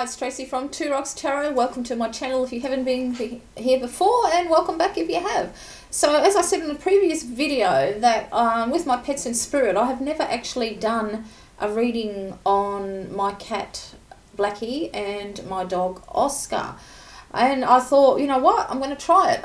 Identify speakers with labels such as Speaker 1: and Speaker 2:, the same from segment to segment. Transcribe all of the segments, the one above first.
Speaker 1: Hi, it's Tracy from Two Rocks Tarot. Welcome to my channel if you haven't been here before, and welcome back if you have. So as I said in the previous video that with my pets in spirit, I have never actually done a reading on my cat Blacky and my dog Oscar. And I thought, you know what, I'm going to try it.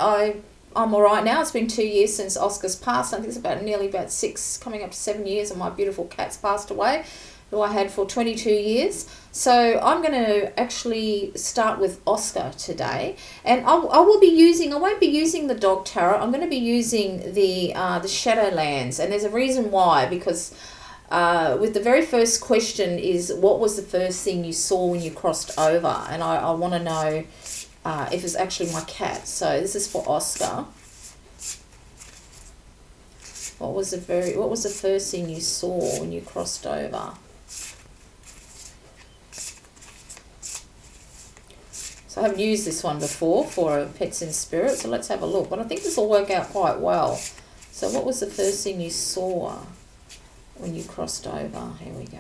Speaker 1: I'm all right now. It's been 2 years since Oscar's passed. I think it's nearly about 6, coming up to 7 years, and my beautiful cat's passed away, who I had for 22 years. So I'm going to actually start with Oscar today, and I won't be using the dog tarot. I'm going to be using the Shadowlands, and there's a reason why, because with the very first question is, what was the first thing you saw when you crossed over? And I want to know if it's actually my cat. So this is for Oscar. What was the first thing you saw when you crossed over? So I haven't used this one before for Pets in Spirit, so let's have a look. But I think this will work out quite well. So what was the first thing you saw when you crossed over? Here we go.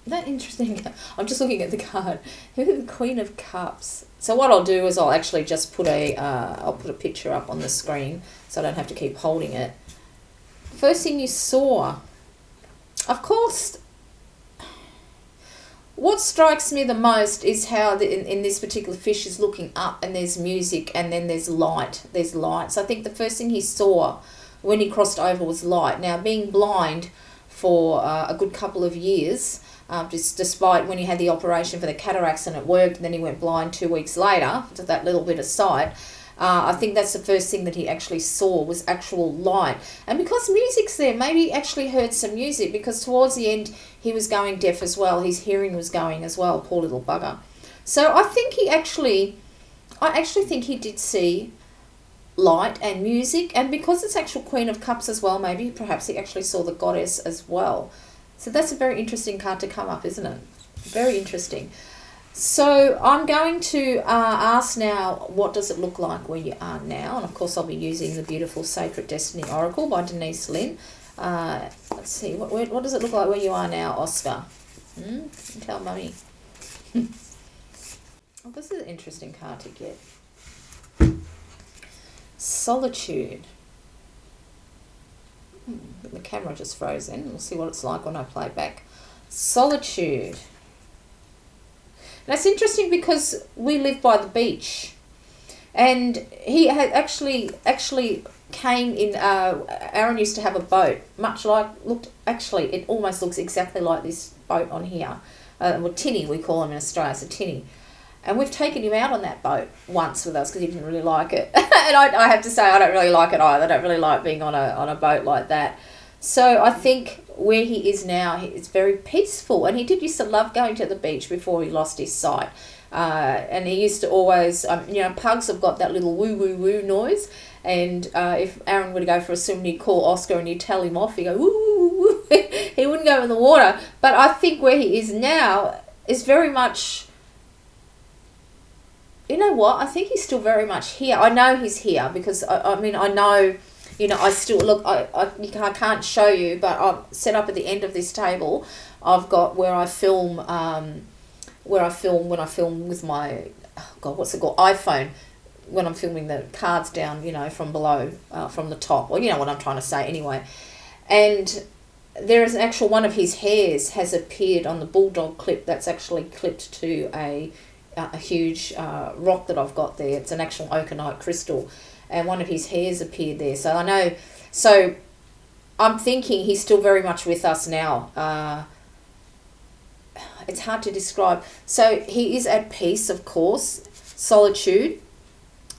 Speaker 1: Isn't that interesting? I'm just looking at the card. The Queen of Cups. So what I'll do is I'll actually just put I'll put a picture up on the screen so I don't have to keep holding it. First thing you saw, of course, what strikes me the most is how in this particular fish is looking up, and there's music, and then there's light. There's light. So I think the first thing he saw when he crossed over was light. Now, being blind for a good couple of years, despite when he had the operation for the cataracts and it worked, and then he went blind 2 weeks later to that little bit of sight, I think that's the first thing that he actually saw was actual light. And because music's there, maybe he actually heard some music, because towards the end he was going deaf as well. His hearing was going as well, poor little bugger. So I think I actually think he did see light and music, and because it's actual Queen of Cups as well, maybe perhaps he actually saw the goddess as well. So that's a very interesting card to come up, isn't it? Very interesting. So I'm going to ask now, what does it look like where you are now? And of course I'll be using the beautiful Sacred Destiny Oracle by Denise Lynn. Let's see, what does it look like where you are now, Oscar? Tell Mummy. Oh, this is an interesting card to get. Solitude. The camera just froze in. We'll see what it's like when I play back. Solitude. That's interesting because we live by the beach, and he had actually came in. Aaron used to have a boat, it almost looks exactly like this boat on here. Well, tinny, we call him in Australia, so tinny. And we've taken him out on that boat once with us because he didn't really like it. And I have to say, I don't really like it either. I don't really like being on a boat like that. So I think where he is now, it's very peaceful. And he did used to love going to the beach before he lost his sight. And he used to always, pugs have got that little woo woo woo noise. And if Aaron were to go for a swim, he'd call Oscar and he'd tell him off. He'd go woo woo woo. He wouldn't go in the water. But I think where he is now is very much... You know what? I think he's still very much here. I know he's here because I know, I still look. I can't show you, but I've set up at the end of this table. I've got where I film. When I film with my, what's it called? iPhone. When I'm filming the cards down, from below, from the top. Well, you know what I'm trying to say anyway. And there is an actual one of his hairs has appeared on the bulldog clip that's actually clipped to a huge rock that I've got there. It's an actual oconite crystal, and one of his hairs appeared there. So I know, so I'm thinking he's still very much with us now. It's hard to describe. So he is at peace, of course, solitude,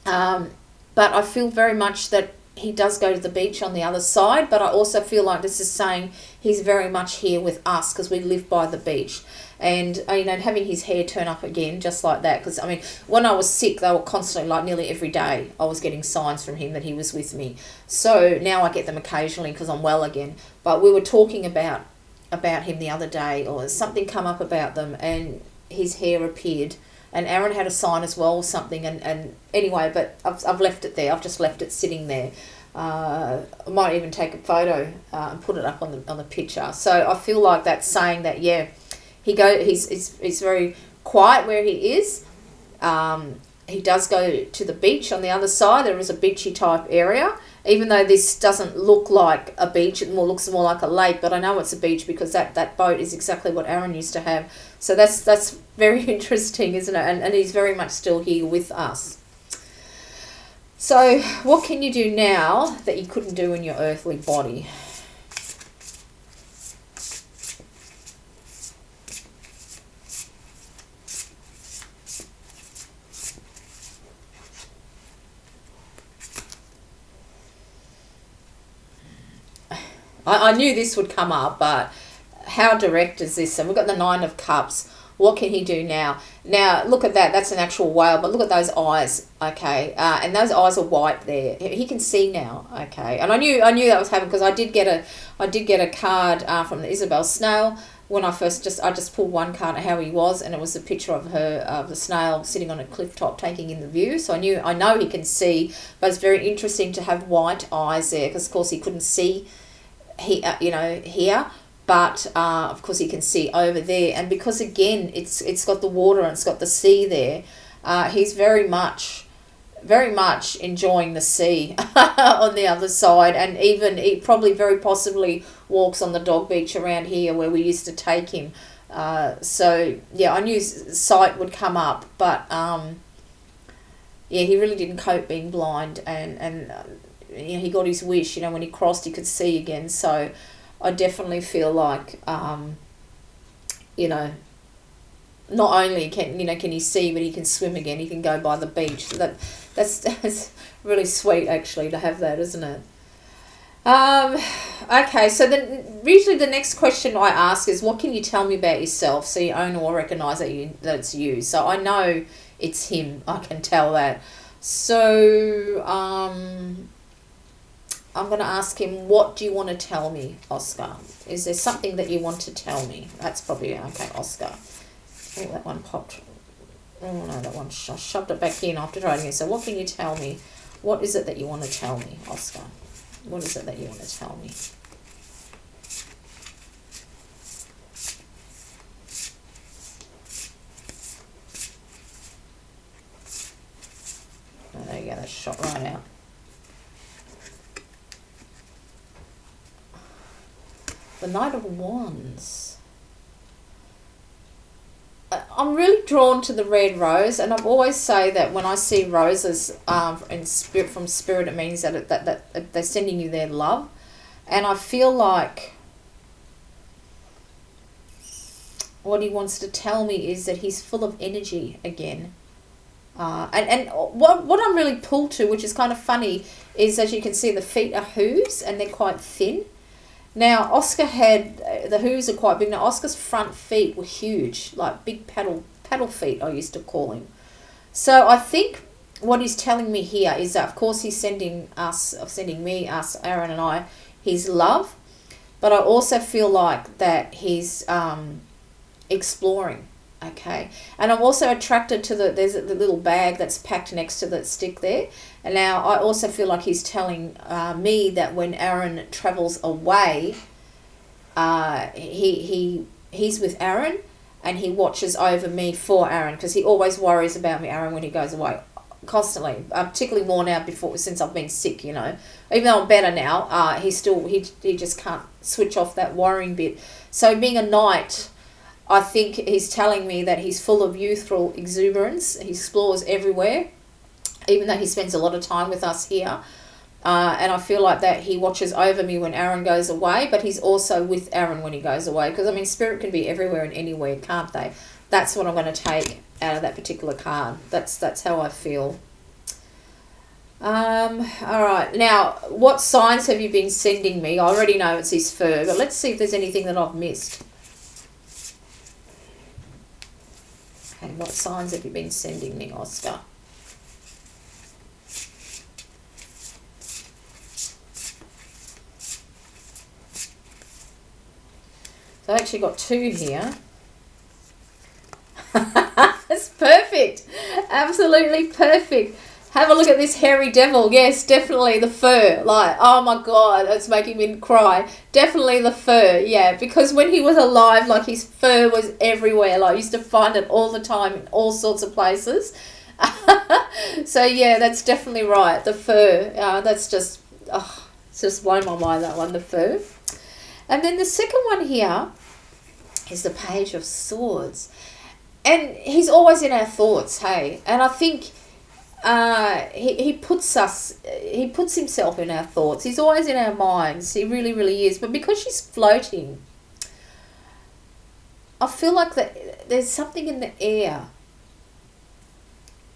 Speaker 1: but I feel very much that he does go to the beach on the other side, but I also feel like this is saying he's very much here with us because we live by the beach. And, having his hair turn up again, just like that. Because, when I was sick, they were constantly, like nearly every day, I was getting signs from him that he was with me. So now I get them occasionally because I'm well again. But we were talking about him the other day, or something come up about them, and his hair appeared and Aaron had a sign as well or something, and anyway, but I've left it there. I've just left it sitting there. I might even take a photo and put it up on the picture. So I feel like that's saying that, yeah, he's very quiet where he is. He does go to the beach on the other side. There is a beachy type area, even though this doesn't look like a beach. It looks more like a lake, but I know it's a beach because that boat is exactly what Aaron used to have. So that's very interesting, isn't it? And he's very much still here with us. So what can you do now that you couldn't do in your earthly body? I knew this would come up, but how direct is this? And we've got the Nine of Cups. What can he do now? Now, look at that. That's an actual whale, but look at those eyes, okay? And those eyes are white there. He can see now, okay? And I knew that was happening because I did get a card from the Isabel snail when I just pulled one card of how he was, and it was a picture of the snail sitting on a cliff top taking in the view. So I know he can see, but it's very interesting to have white eyes there because, of course, he couldn't see here. But, of course, you can see over there. And because, again, it's got the water and it's got the sea there, he's very much enjoying the sea on the other side. And even he probably very possibly walks on the dog beach around here where we used to take him. So, yeah, I knew sight would come up. But, yeah, he really didn't cope being blind. And he got his wish. When he crossed, he could see again. So I definitely feel like, not only can he see, but he can swim again. He can go by the beach. So that's really sweet, actually, to have that, isn't it? Okay, so usually the next question I ask is, what can you tell me about yourself so you own or recognise that it's you? So I know it's him. I can tell that. So, I'm going to ask him, what do you want to tell me, Oscar? Is there something that you want to tell me? That's probably, okay, Oscar. Oh, that one popped. Oh, no, that one, I shoved it back in after trying again. So what can you tell me? What is it that you want to tell me, Oscar? What is it that you want to tell me? Oh, there you go, that shot right out. The Knight of Wands. I'm really drawn to the red rose, and I've always say that when I see roses from spirit, it means that they're sending you their love. And I feel like what he wants to tell me is that he's full of energy again. And what I'm really pulled to, which is kind of funny, is, as you can see, the feet are hooves and they're quite thin. Now, Oscar had, the hooves are quite big. Now, Oscar's front feet were huge, like big paddle feet, I used to call him. So I think what he's telling me here is that, of course, he's sending me, Aaron and I, his love. But I also feel like that he's exploring, okay? And I'm also attracted to there's the little bag that's packed next to the stick there. And now I also feel like he's telling me that when Aaron travels away, he's with Aaron and he watches over me for Aaron, because he always worries about me, Aaron, when he goes away, constantly. Particularly more now since I've been sick, Even though I'm better now, he just can't switch off that worrying bit. So being a knight, I think he's telling me that he's full of youthful exuberance. He explores everywhere, even though he spends a lot of time with us here. And I feel like that he watches over me when Aaron goes away, but he's also with Aaron when he goes away. Because, spirit can be everywhere and anywhere, can't they? That's what I'm going to take out of that particular card. That's how I feel. All right. Now, what signs have you been sending me? I already know it's his fur, but let's see if there's anything that I've missed. Okay, what signs have you been sending me, Oscar? So I actually got two here. That's perfect. Absolutely perfect. Have a look at this hairy devil. Yes, definitely the fur. Like, oh my God, it's making me cry. Definitely the fur, yeah. Because when he was alive, like, his fur was everywhere. Like, I used to find it all the time in all sorts of places. So, yeah, that's definitely right. The fur. That's just, it's just blown my mind, that one, the fur. And then the second one here is the Page of Swords. And he's always in our thoughts, hey? And I think... he puts himself in our thoughts. He's always in our minds. He really, really is. But because she's floating, I feel like that there's something in the air.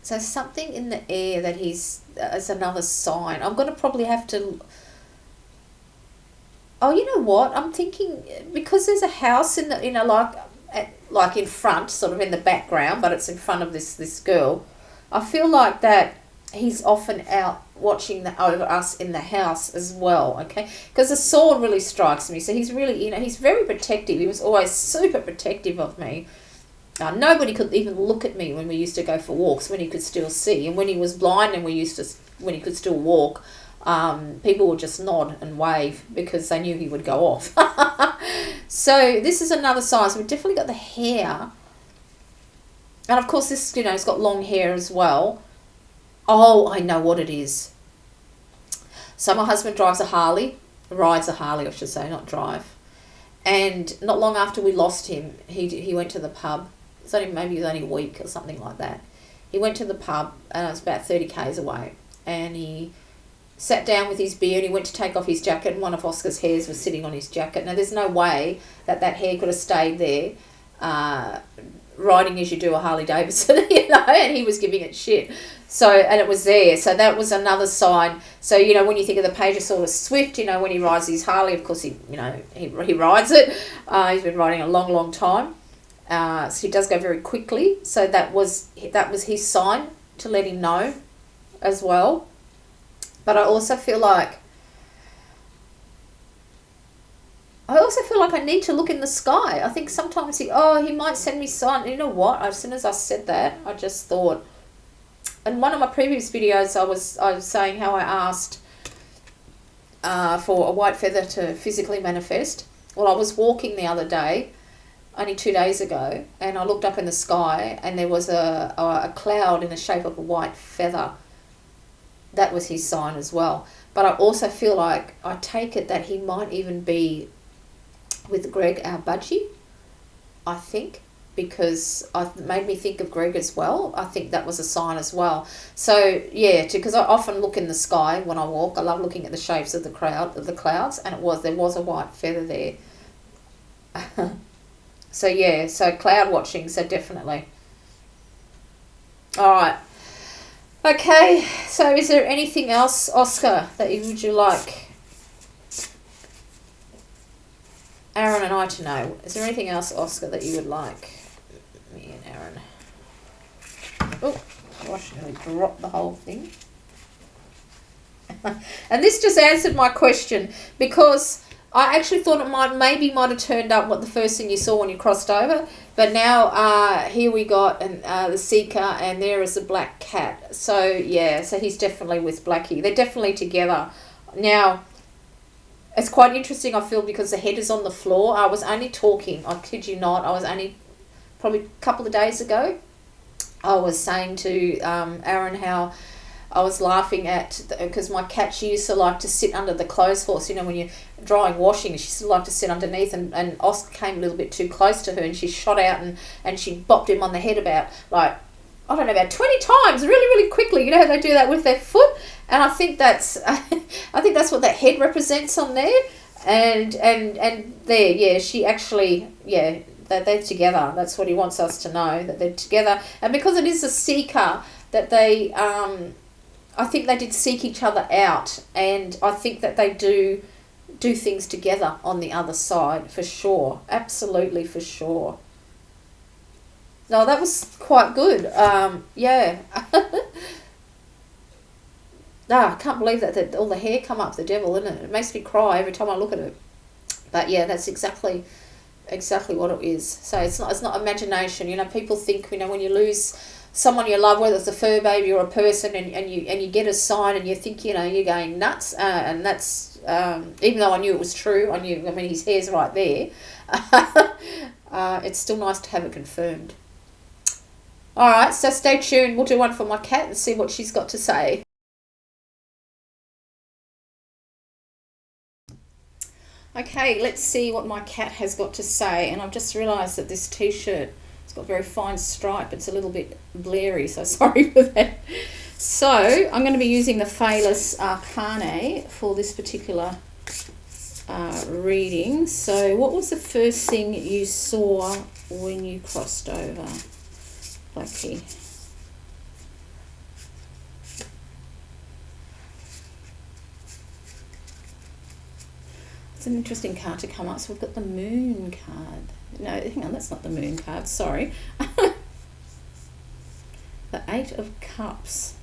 Speaker 1: So something in the air that he's as another sign. I'm going to probably have to... Oh, you know what? I'm thinking, because there's a house in the, like in front, sort of in the background, but it's in front of this girl. I feel like that he's often out watching over us in the house as well, okay? Because the sword really strikes me. So he's really, he's very protective. He was always super protective of me. Nobody could even look at me when we used to go for walks, when he could still see. And when he was blind and when he could still walk, people would just nod and wave because they knew he would go off. So this is another sign. So we've definitely got the hair. And of course this, it's got long hair as well. Oh, I know what it is. So my husband rides a Harley, I should say, not drive. And not long after we lost him, he went to the pub. Maybe it was only a week or something like that. He went to the pub, and it was about 30 k's away. And he sat down with his beer, and he went to take off his jacket, and one of Oscar's hairs was sitting on his jacket. Now, there's no way that hair could have stayed there, riding as you do a Harley Davidson, and he was giving it shit. So, and it was there. So that was another sign. So, when you think of the Page of Swords Swift, when he rides his Harley, of course, he rides it. He's been riding a long, long time. So he does go very quickly. So that was his sign to let him know as well. But I also feel like I need to look in the sky. I think sometimes he might send me sign. You know what? As soon as I said that, I just thought, in one of my previous videos, I was saying how I asked for a white feather to physically manifest. Well, I was walking the other day, only 2 days ago, and I looked up in the sky, and there was a cloud in the shape of a white feather. That was his sign as well. But I also feel like, I take it that he might even be with Greg, our budgie, I think, because it made me think of Greg as well. I think that was a sign as well. So, yeah, because I often look in the sky when I walk. I love looking at the shapes of the clouds, and there was a white feather there. So, yeah, so cloud watching, so definitely. All right. Okay, so is there anything else, Oscar, that would you like Aaron and I to know? Is there anything else, Oscar, that you would like me and Aaron? Oh, gosh, I nearly dropped the whole thing. And this just answered my question, because I actually thought it might have turned up what the first thing you saw when you crossed over, but now here we got the Seeker, and there is the black cat. So yeah, so he's definitely with Blacky. They're definitely together. Now, it's quite interesting, I feel, because the head is on the floor. I was only talking, I kid you not, probably a couple of days ago, I was saying to Aaron how I was laughing because my cat, she used to like to sit under the clothes horse, when you're drying washing, she used to like to sit underneath, and Oscar came a little bit too close to her, and she shot out and she bopped him on the head about 20 times, really, really quickly. You know how they do that with their foot? And I think that's what that head represents on there. And there, yeah, she actually, yeah, they're together. That's what he wants us to know, that they're together. And because it is a seeker, that they, I think they did seek each other out. And I think that they do things together on the other side, for sure. Absolutely, for sure. No, that was quite good. Yeah. No, I can't believe that all the hair come up the devil, isn't it? It makes me cry every time I look at it. But yeah, that's exactly exactly what it is. So it's not imagination. You know, people think, you know, when you lose someone you love, whether it's a fur baby or a person, and you get a sign and you think, you know, you're going nuts, and that's even though I knew it was true, I mean his hair's right there. It's still nice to have it confirmed. All right, so stay tuned. We'll do one for my cat and see what she's got to say. Okay, let's see what my cat has got to say. And I've just realised that this t-shirt, it's got a very fine stripe. It's a little bit blurry, so sorry for that. So I'm going to be using the Fearless Arcane for this particular reading. So what was the first thing you saw when you crossed over, Blacky? It's an interesting card to come up. So we've got the Moon card. No, hang on, that's not the Moon card, sorry. The Eight of Cups.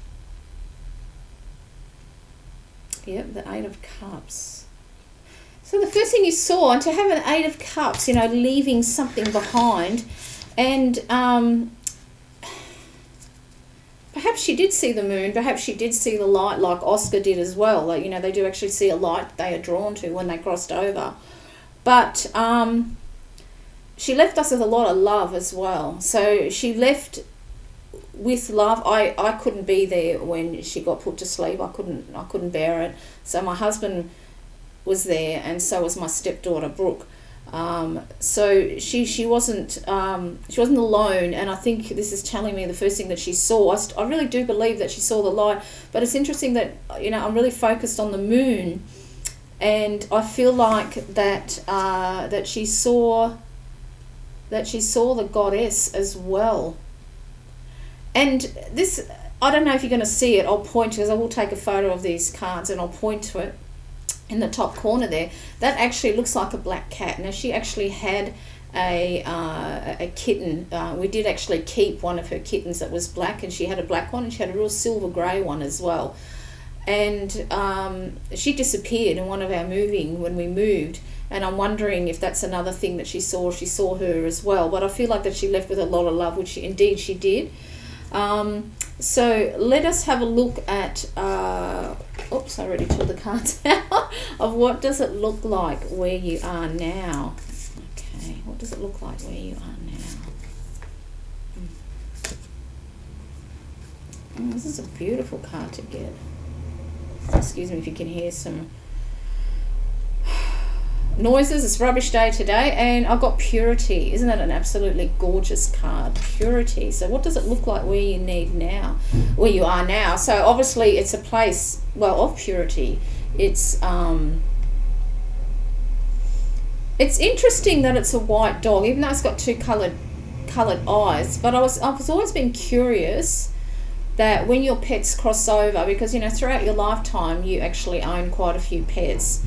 Speaker 1: Yep, the Eight of Cups. So the first thing you saw, and to have an Eight of Cups, you know, leaving something behind, and perhaps she did see the moon, perhaps she did see the light like Oscar did as well. Like, you know, they do actually see a light they are drawn to when they crossed over. But she left us with a lot of love as well. So she left with love. I couldn't be there when she got put to sleep. I couldn't bear it. So my husband was there, and so was my stepdaughter Brooke. So she wasn't alone, and I think this is telling me the first thing that she saw. I really do believe that she saw the light, but it's interesting that, you know, I'm really focused on the moon, and I feel like that that she saw the goddess as well. And this, I don't know if you're going to see it. I'll point, because I will take a photo of these cards and I'll point to it. In the top corner there, that actually looks like a black cat. Now, she actually had a kitten. We did actually keep one of her kittens that was black, and she had a black one, and she had a real silver grey one as well. And she disappeared in one of our moving when we moved, and I'm wondering if that's another thing that she saw. She saw her as well, but I feel like that she left with a lot of love, which indeed she did. So let us have a look at, oops, I already pulled the cards out, of what does it look like where you are now. Okay, what does it look like where you are now? This is a beautiful card to get. Excuse me if you can hear some noises. It's rubbish day today, and I've got Purity. Isn't that an absolutely gorgeous card? Purity. So what does it look like where you are now? So obviously it's a place, well, of purity. It's interesting that it's a white dog, even though it's got two coloured eyes. But I've always been curious that when your pets cross over, because, you know, throughout your lifetime you actually own quite a few pets.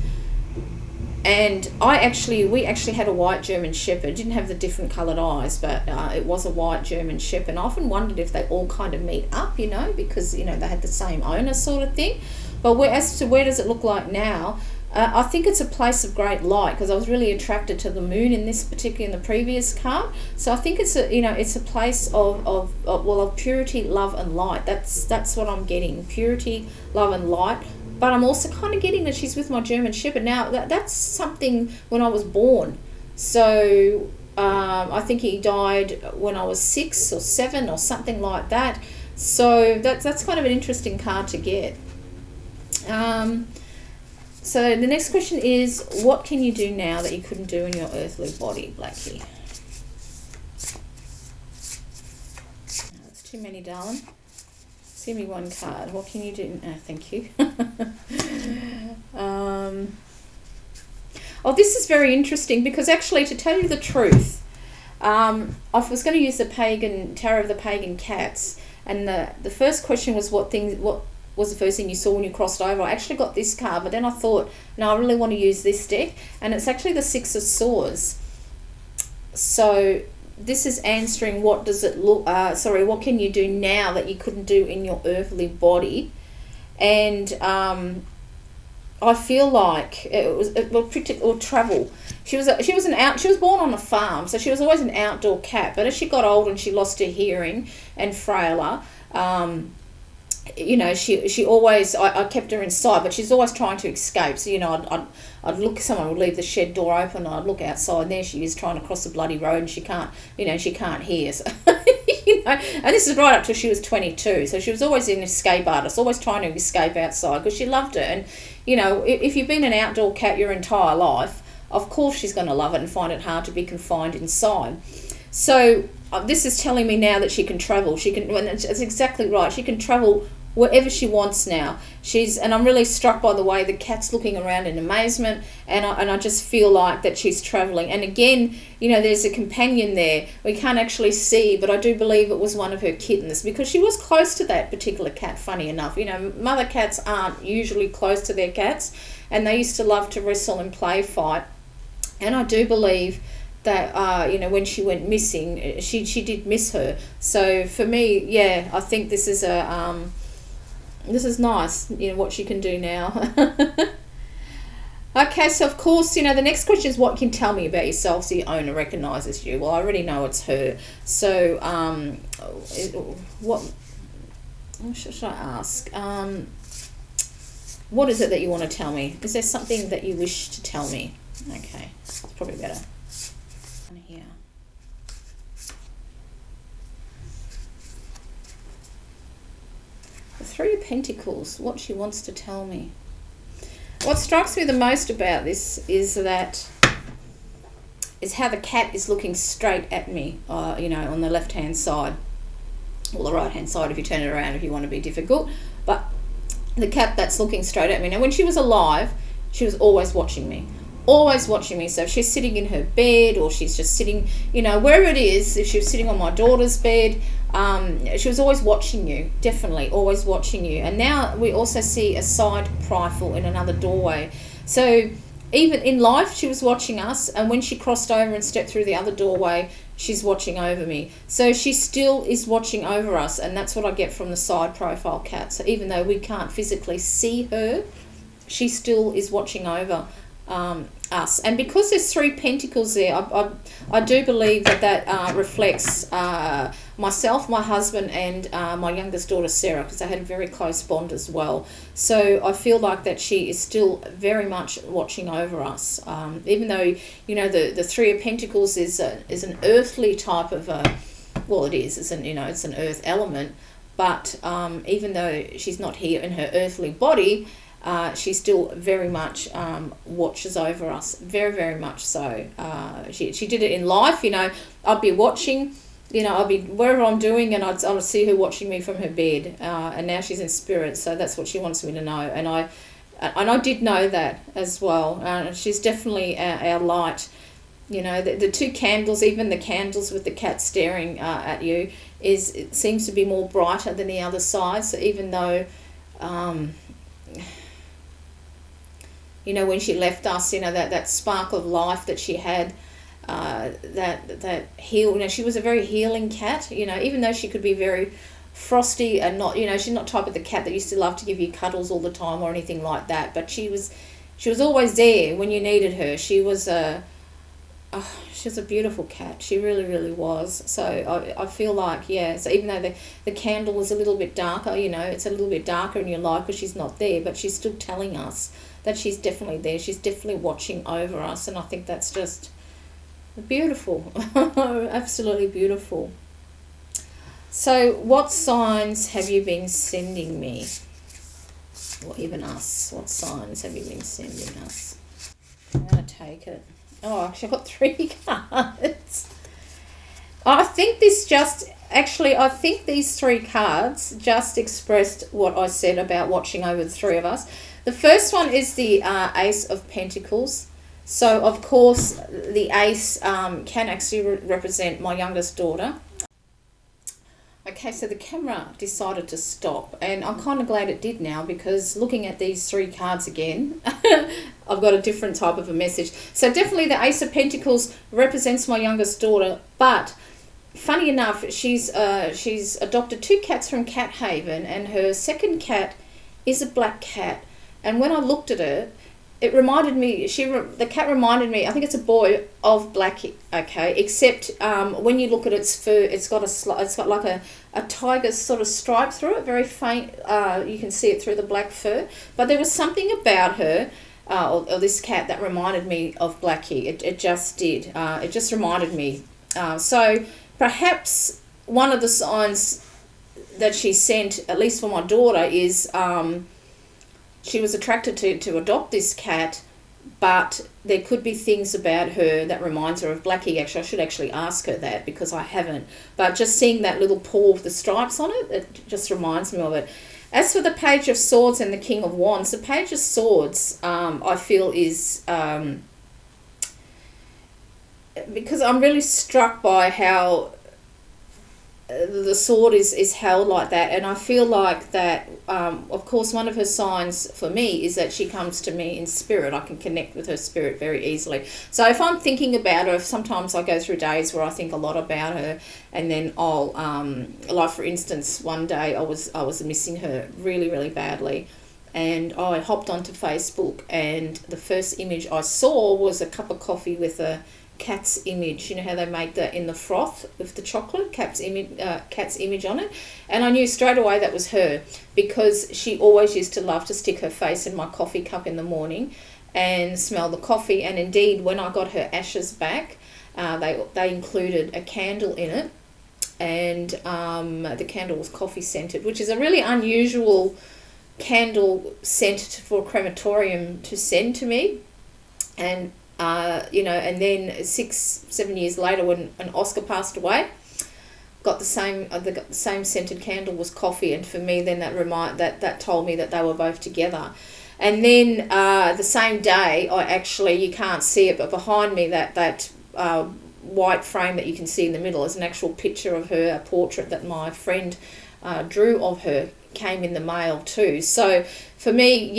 Speaker 1: And we actually had a white German Shepherd. Didn't have the different coloured eyes, but it was a white German Shepherd. And I often wondered if they all kind of meet up, you know, because, you know, they had the same owner sort of thing. But as to where does it look like now, I think it's a place of great light, because I was really attracted to the moon in this particular, in the previous card. So I think it's a place of purity, love and light. That's what I'm getting. Purity, love and light. But I'm also kind of getting that she's with my German Shepherd. Now, that's something when I was born. So I think he died when I was 6 or 7 or something like that. So that's kind of an interesting card to get. So the next question is, what can you do now that you couldn't do in your earthly body, Blacky? That's too many, darling. Give me one card. What can you do? Thank you. This is very interesting, because actually, to tell you the truth, I was going to use the Tarot of the Pagan Cats, and the first question was what was the first thing you saw when you crossed over. I actually got this card, but then I thought, no, I really want to use this deck, and it's actually the Six of Swords. So this is answering what can you do now that you couldn't do in your earthly body. And I feel like or travel. She was born on a farm, so she was always an outdoor cat. But as she got older and she lost her hearing and frailer, she always, I kept her inside, but she's always trying to escape. So, I'd look, someone would leave the shed door open, and I'd look outside, and there she is trying to cross the bloody road, and she can't hear. So, and this is right up till she was 22. So she was always an escape artist, always trying to escape outside because she loved it. And, if you've been an outdoor cat your entire life, of course she's going to love it and find it hard to be confined inside. So this is telling me now that she can travel. It's exactly right. She can travel wherever she wants now. And I'm really struck by the way the cat's looking around in amazement, and I just feel like that she's traveling. And again, there's a companion there. We can't actually see, but I do believe it was one of her kittens, because she was close to that particular cat, funny enough. Mother cats aren't usually close to their cats, and they used to love to wrestle and play fight. And I do believe that when she went missing, she did miss her. So for me, yeah, I think this is this is nice, what she can do now. Okay, so of course, the next question is, what can you tell me about yourself so your owner recognises you? Well, I already know it's her. So what should I ask? What is it that you want to tell me? Is there something that you wish to tell me? Okay, it's probably better. Here. The Three of Pentacles, what she wants to tell me. What strikes me the most about this is how the cat is looking straight at me, on the left-hand side, or the right-hand side if you turn it around if you want to be difficult. But the cat that's looking straight at me. Now, when she was alive, she was always watching me. Always watching me. So if she's sitting in her bed, or she's just sitting, wherever it is, if she was sitting on my daughter's bed, she was always watching you. Definitely always watching you. And now we also see a side profile in another doorway. So even in life, she was watching us, and when she crossed over and stepped through the other doorway, she's watching over me. So she still is watching over us, and that's what I get from the side profile cat. So even though we can't physically see her, she still is watching over us. And because there's Three Pentacles there, I do believe that reflects myself, my husband, and my youngest daughter Sarah, because they had a very close bond as well. So I feel like that she is still very much watching over us, even though the Three of Pentacles is an earthly type of it is, it's an earth element, but even though she's not here in her earthly body, she still very much watches over us, very, very much so. She did it in life, I'd be watching, I'd be wherever I'm doing, and I'd see her watching me from her bed, and now she's in spirit, so that's what she wants me to know. And I did know that as well. She's definitely our light. The two candles, even the candles with the cat staring at you, it seems to be more brighter than the other side. So even though when she left us, that spark of life that she had, that heal, she was a very healing cat, even though she could be very frosty and not, she's not type of the cat that used to love to give you cuddles all the time or anything like that, but she was always there when you needed her. She was a beautiful cat. She really, really was. So I feel like, so even though the candle was a little bit darker, it's a little bit darker in your life because she's not there, but she's still telling us that she's definitely there. She's definitely watching over us, and I think that's just beautiful. Absolutely beautiful. So what signs have you been sending me? Or even us? What signs have you been sending us? I'm going to take it. Oh, actually, I've got 3 cards. I think these 3 cards just expressed what I said about watching over the 3 of us. The first one is the Ace of Pentacles. So, of course, the Ace can actually represent my youngest daughter. Okay, so the camera decided to stop, and I'm kind of glad it did now, because looking at these 3 cards again, I've got a different type of a message. So definitely the Ace of Pentacles represents my youngest daughter, but funny enough, she's adopted 2 cats from Cat Haven, and her second cat is a black cat. And when I looked at it, it reminded me, the cat reminded me, I think it's a boy, of Blacky, okay, except when you look at its fur, it's got like a tiger sort of stripe through it, very faint, you can see it through the black fur, but there was something about her, or this cat, that reminded me of Blacky. It just did. It just reminded me. So perhaps one of the signs that she sent, at least for my daughter, is she was attracted to adopt this cat, but there could be things about her that reminds her of Blacky. Actually, I should actually ask her that, because I haven't. But just seeing that little paw with the stripes on it, it just reminds me of it. As for the Page of Swords and the King of Wands, the Page of Swords, I feel is... because I'm really struck by how the sword is held like that, and I feel like that, of course, one of her signs for me is that she comes to me in spirit. I can connect with her spirit very easily. So if I'm thinking about her, sometimes I go through days where I think a lot about her, and then I'll, like for instance, one day I was missing her really, really badly, and I hopped onto Facebook, and the first image I saw was a cup of coffee with a cat's image. You know how they make that in the froth with the chocolate, cat's image on it, and I knew straight away that was her, because she always used to love to stick her face in my coffee cup in the morning and smell the coffee. And indeed, when I got her ashes back, they included a candle in it, and the candle was coffee scented, which is a really unusual candle scent for a crematorium to send to me. And and then 6-7 years later, when Oscar passed away, got the same scented candle was coffee, and for me, then that told me that they were both together. And then the same day, you can't see it, but behind me, that white frame that you can see in the middle is an actual picture of her, a portrait that my friend drew of her, came in the mail too. So for me,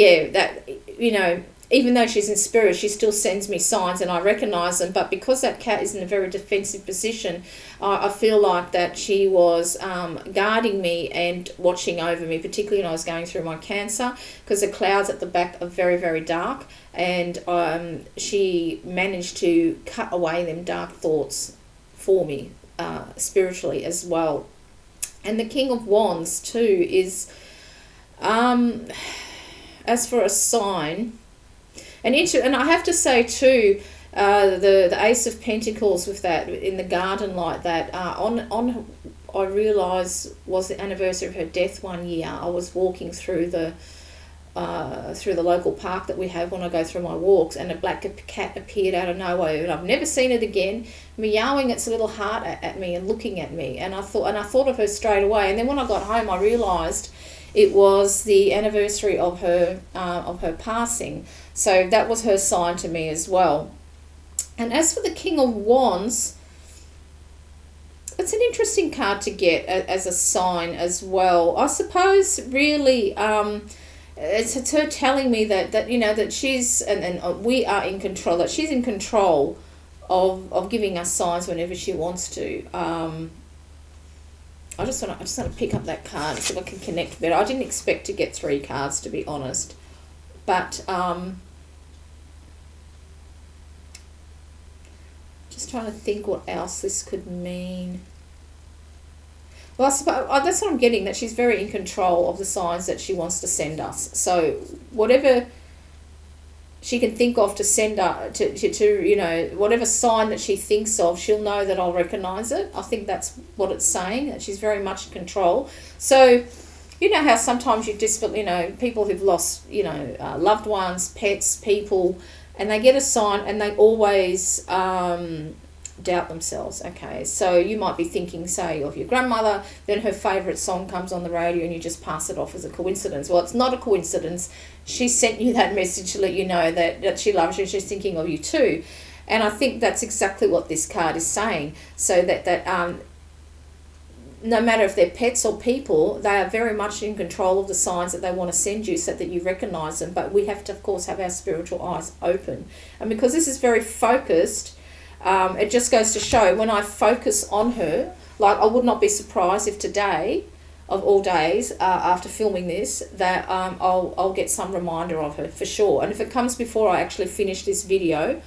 Speaker 1: even though she's in spirit, she still sends me signs, and I recognise them. But because that cat is in a very defensive position, I feel like that she was guarding me and watching over me, particularly when I was going through my cancer, because the clouds at the back are very, very dark, and she managed to cut away them dark thoughts for me, spiritually as well. And the King of Wands too is, as for a sign... And I have to say too, the Ace of Pentacles with that in the garden like that, I realise was the anniversary of her death one year. I was walking through the local park that we have when I go through my walks, and a black cat appeared out of nowhere, and I've never seen it again, meowing its little heart at me and looking at me, and I thought of her straight away. And then when I got home, I realised it was the anniversary of her passing. So that was her sign to me as well. And as for the King of Wands, it's an interesting card to get as a sign as well. I suppose really it's her telling me that she's, and we are in control, that she's in control of giving us signs whenever she wants to. I just want to pick up that card so I can connect better. I didn't expect to get 3 cards, to be honest. But just trying to think what else this could mean. Well, I suppose that's what I'm getting, that she's very in control of the signs that she wants to send us. So whatever she can think of to send her to whatever sign that she thinks of, she'll know that I'll recognise it. I think that's what it's saying, that she's very much in control. So you know how sometimes people who've lost loved ones, pets, people, and they get a sign and they always doubt themselves. Okay, so you might be thinking, say, of your grandmother, then her favourite song comes on the radio and you just pass it off as a coincidence. Well, it's not a coincidence. She sent you that message to let you know that she loves you, she's thinking of you too. And I think that's exactly what this card is saying. So that no matter if they're pets or people, they are very much in control of the signs that they want to send you so that you recognise them. But we have to, of course, have our spiritual eyes open. And because this is very focused, it just goes to show when I focus on her, like I would not be surprised if today of all days after filming this, that I'll get some reminder of her for sure. And if it comes before I actually finish this video,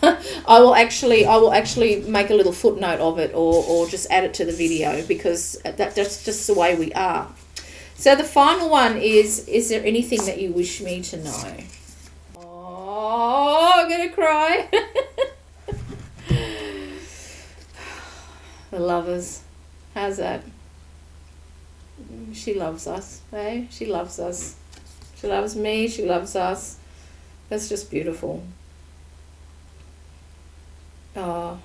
Speaker 1: I will actually make a little footnote of it, or just add it to the video, because that's just the way we are. So the final one is there anything that you wish me to know? Oh, I'm gonna cry. The lovers. How's that? She loves us, eh? She loves us. She loves me, she loves us. That's just beautiful. Oh.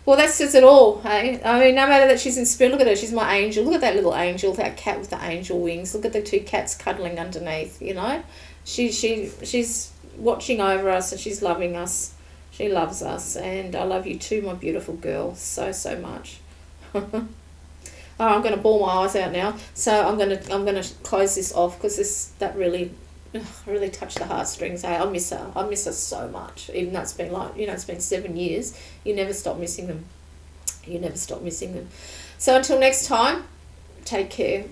Speaker 1: Well, that says it all, hey? I mean, no matter that she's in spirit, look at her, she's my angel. Look at that little angel, that cat with the angel wings. Look at the two cats cuddling underneath, you know? She's watching over us, and she's loving us. She loves us, and I love you too, my beautiful girl, so, so much. Oh, I'm going to bawl my eyes out now. So I'm going to close this off, because that really touched the heartstrings. Hey, I miss her. I miss her so much. Even though it's been it's been 7 years. You never stop missing them. You never stop missing them. So until next time, take care.